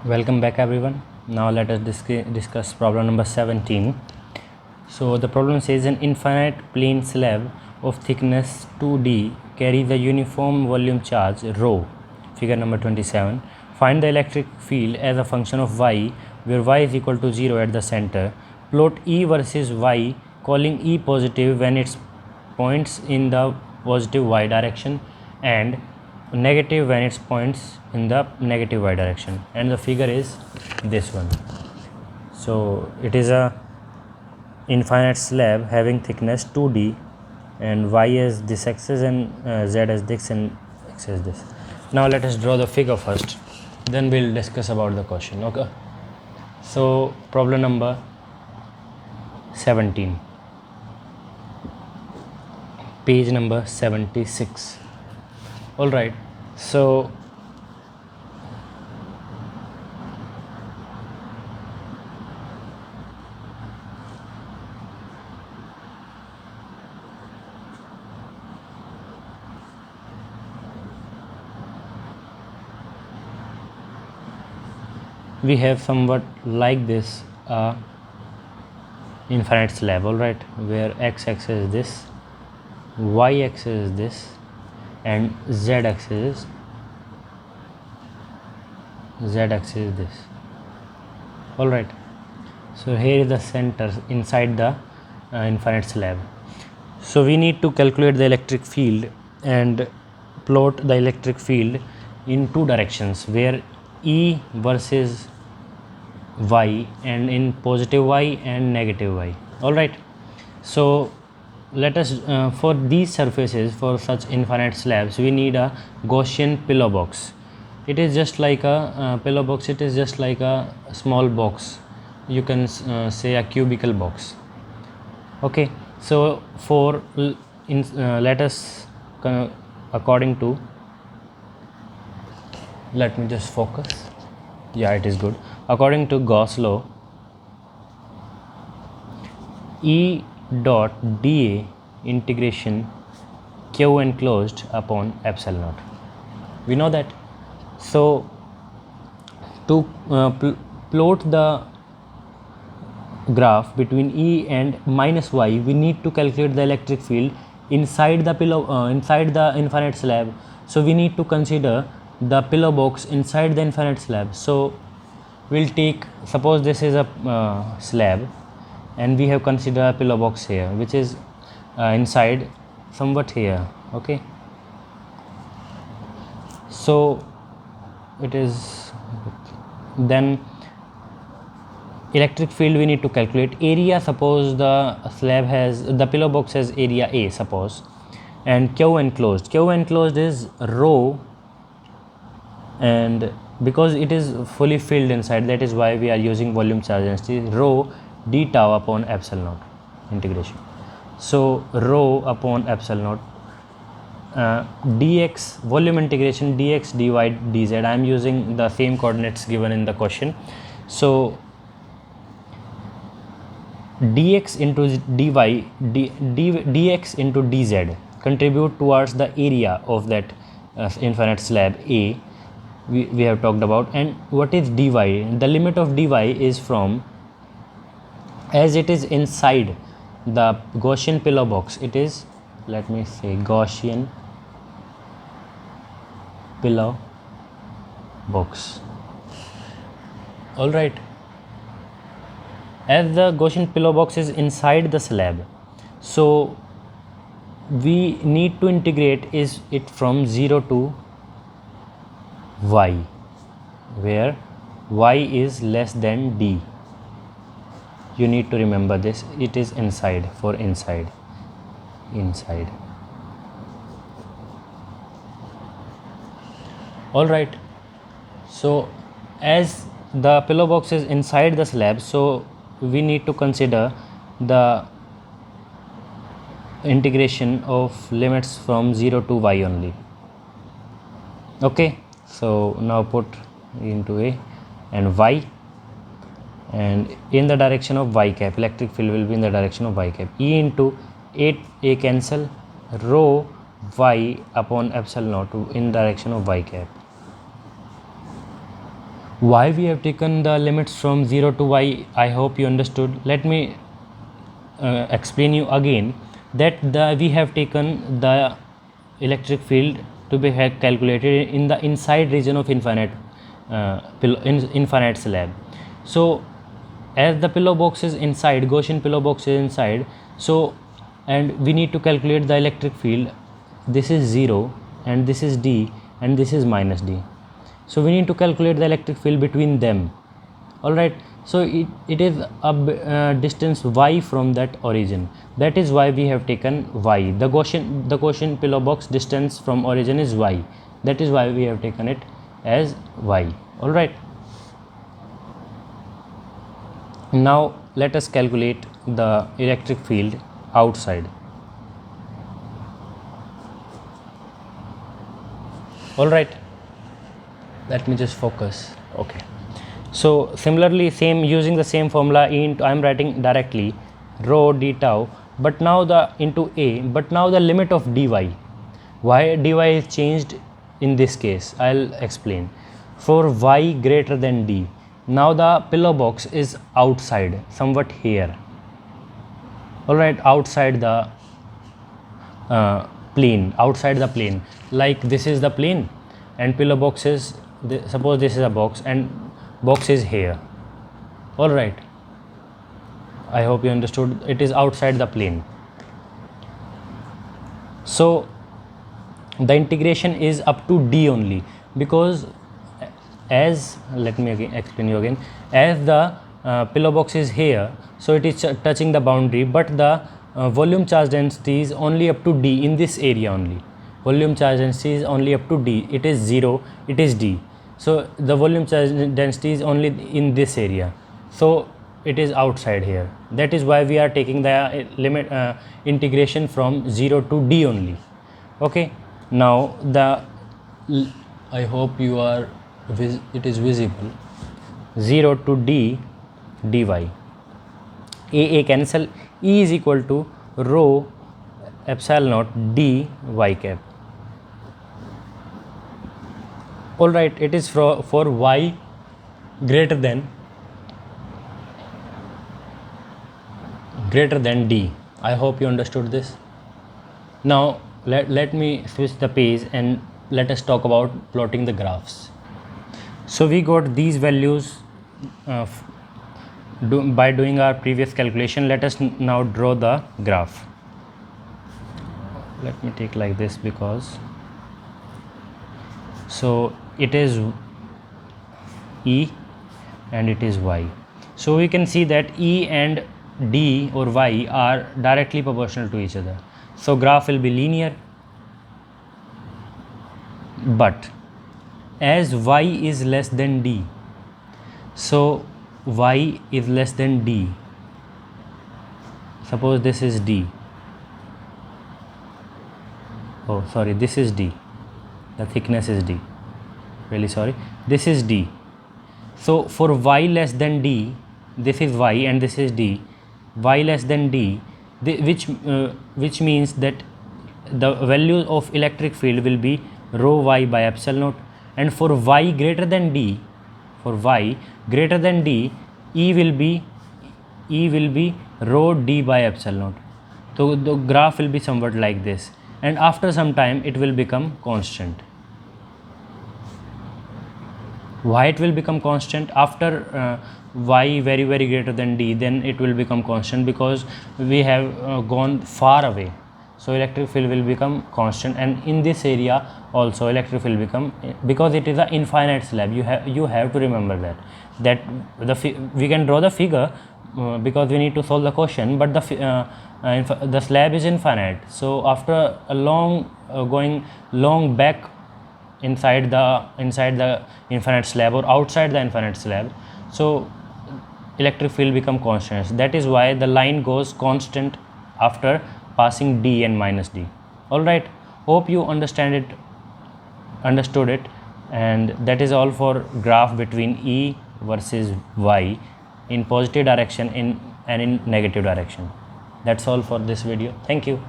Welcome back everyone. Now let us discuss problem number 17. So the problem says an infinite plane slab of thickness 2d carries a uniform volume charge ρ. Figure number 27. Find the electric field as a function of y where y is equal to 0 at the center. Plot E versus y, calling E positive when it points in the positive y direction and negative when it points in the negative y direction, and the figure is this one. So it is a infinite slab having thickness 2d and y as this axis and z as this and x as this. Now let us draw the figure first, then we'll discuss about the question. Okay, so problem number 17, page number 76. All right, so we have somewhat like this infinite slab, all right, where x-axis is this, y-axis is this, and z-axis is this. All right, so here is the center inside the infinite slab. So we need to calculate the electric field and plot the electric field in two directions, where E versus y and in positive y and negative y. All right, so let us for these surfaces, for such infinite slabs, we need a Gaussian pillow box. It is just like a pillow box. It is just like a small box, you can say a cubical box. Okay, so for let us according to, let me just focus, yeah, it is good. According to Gauss law, E dot dA integration q enclosed upon epsilon naught, we know that. So to plot the graph between E and minus y, we need to calculate the electric field inside the inside the infinite slab. So we need to consider the pillow box inside the infinite slab. So we'll take, suppose this is a slab and we have considered a pillow box here which is inside somewhat here. Okay, so it is, then electric field we need to calculate. Area, suppose the slab has, the pillow box has area A, suppose, and q enclosed is rho, and because it is fully filled inside, that is why we are using volume charge density, rho d tau upon epsilon naught integration. So rho upon epsilon naught dx, volume integration dx dy dz. I am using the same coordinates given in the question. So dx into dy dx into dz contribute towards the area of that infinite slab A we have talked about. And what is dy? The limit of dy is from, as it is inside the Gaussian pillow box, it is, let me say, Gaussian pillow box. All right, as the Gaussian pillow box is inside the slab, so we need to integrate it from 0 to y, where y is less than d. You need to remember this, it is inside, for inside. All right, so as the pillow box is inside the slab, so we need to consider the integration of limits from 0 to y only. Okay, so now put into A and y, and in the direction of y cap, electric field will be in the direction of y cap. E into A cancel, rho y upon epsilon naught in direction of y cap. Why we have taken the limits from 0 to y, I hope you understood. Let me explain you again that we have taken the electric field to be calculated in the inside region of infinite infinite slab. So as the pillow box is inside, Gaussian pillow box is inside, so and we need to calculate the electric field. This is 0 and this is d and this is minus d, so we need to calculate the electric field between them. All right, so it is a distance y from that origin. That is why we have taken y. The Gaussian pillow box distance from origin is y. That is why we have taken it as y. All right, now let us calculate the electric field outside. All right, let me just focus. Okay, so similarly, same using the same formula, I am writing directly rho d tau, but now the into a, but now the limit of dy. Why dy is changed in this case, I'll explain. For y greater than d, now the pillow box is outside, somewhat here. All right, outside the plane, outside the plane, like this is the plane and pillow box is suppose this is a box and box is here. All right, I hope you understood. It is outside the plane, so the integration is up to d only, because as, let me again explain you again, as the pillow box is here, so it is touching the boundary, but the volume charge density is only up to d in this area only. Volume charge density is only up to d. It is 0, it is d, so the volume charge density is only in this area, so it is outside here. That is why we are taking the limit integration from 0 to d only. Okay, now I hope you are it is visible. 0 to d dy, a cancel, E is equal to rho epsilon naught d y cap. All right, it is for y greater than d. I hope you understood this. Now let me switch the page and let us talk about plotting the graphs. So we got these values by doing our previous calculation. Let us now draw the graph. Let me take like this, because so it is E and it is Y. So we can see that E and D or Y are directly proportional to each other, so graph will be linear. But as y is less than d, so y is less than d. Suppose this is d. Oh sorry, this is d. The thickness is d. Really sorry. This is d. So for y less than d, this is y and this is d. Y less than d, which means that the value of electric field will be rho y by epsilon naught. And for y greater than d, E will be rho d by epsilon naught. So the graph will be somewhat like this, and after some time it will become constant. Why it will become constant? After y very greater than d, then it will become constant, because we have gone far away. So electric field will become constant, and in this area also electric field become, because it is an infinite slab. You have to remember that we can draw the figure because we need to solve the question, but the slab is infinite. So after a going long back inside the infinite slab or outside the infinite slab, so electric field become constant. That is why the line goes constant after passing d and minus d. All right, hope you understood it, and that is all for graph between E versus Y in positive direction and in negative direction. That's all for this video. Thank you.